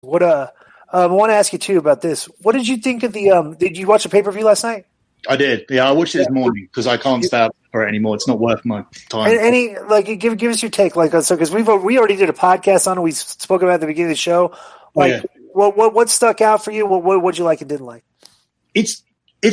What I want to ask you too about this. What did you think of the? Did you watch the pay-per-view last night? I did. Yeah, I watched it this morning because I can't stay up for it anymore. It's not worth my time. Any like give us your take, like, so because we already did a podcast on it. We spoke about it at the beginning of the show. Like, what stuck out for you? What you like and didn't like? It's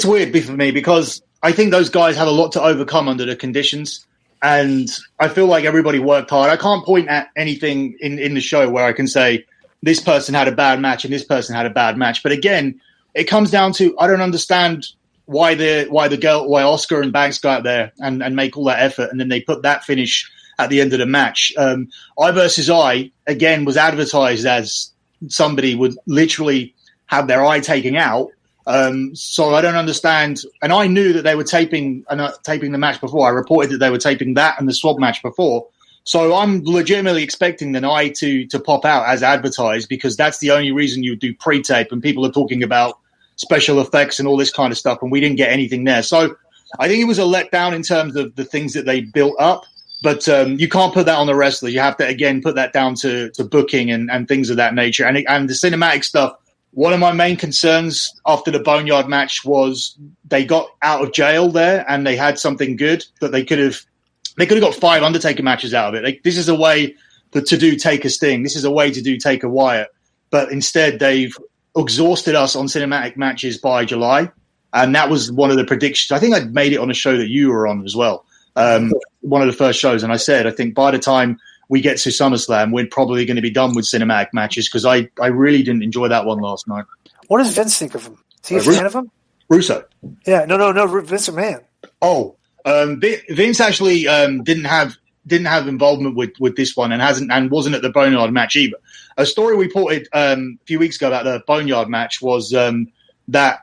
weird for me because I think those guys have a lot to overcome under the conditions, and I feel like everybody worked hard. I can't point at anything in the show where I can say this person had a bad match and this person had a bad match. But again, it comes down to I don't understand why Oscar and Banks go out there and make all that effort, and then they put that finish at the end of the match. I versus I again was advertised as somebody would literally have their eye taken out. So I don't understand. And I knew that they were taping the match before. I reported that they were taping that and the swab match before. So I'm legitimately expecting the eye to pop out as advertised, because that's the only reason you do pre-tape, and people are talking about special effects and all this kind of stuff, and we didn't get anything there. So I think it was a letdown in terms of the things that they built up, but you can't put that on the wrestlers. You have to, again, put that down to booking and things of that nature. And the cinematic stuff, one of my main concerns after the Boneyard match was they got out of jail there and they had something good that they could have got 5 Undertaker matches out of it. This is a way to do Taker Sting. This is a way to do Taker Wyatt. But instead they've exhausted us on cinematic matches by July, and that was one of the predictions. I think I made it on a show that you were on as well, one of the first shows, and I said I think by the time we get to SummerSlam, we're probably going to be done with cinematic matches, because I really didn't enjoy that one last night. What does Vince think of him? Is he a fan of him? Russo. Yeah, no, Vince McMahon. Oh, Vince actually didn't have involvement with this one, and wasn't at the Boneyard match either. A story we reported a few weeks ago about the Boneyard match was that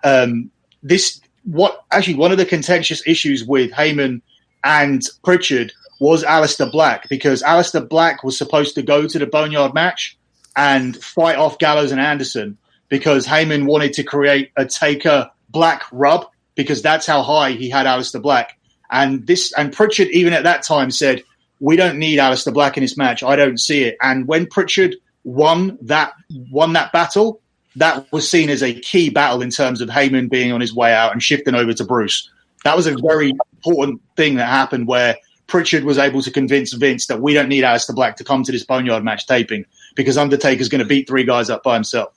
one of the contentious issues with Heyman and Pritchard was Aleister Black, because Aleister Black was supposed to go to the Boneyard match and fight off Gallows and Anderson, because Heyman wanted to create a Taker Black rub, because that's how high he had Aleister Black. And Pritchard, even at that time, said, we don't need Aleister Black in this match. I don't see it. And when Pritchard won that battle, that was seen as a key battle in terms of Heyman being on his way out and shifting over to Bruce. That was a very important thing that happened, where Pritchard was able to convince Vince that we don't need Aleister Black to come to this Boneyard match taping, because Undertaker's going to beat 3 guys up by himself.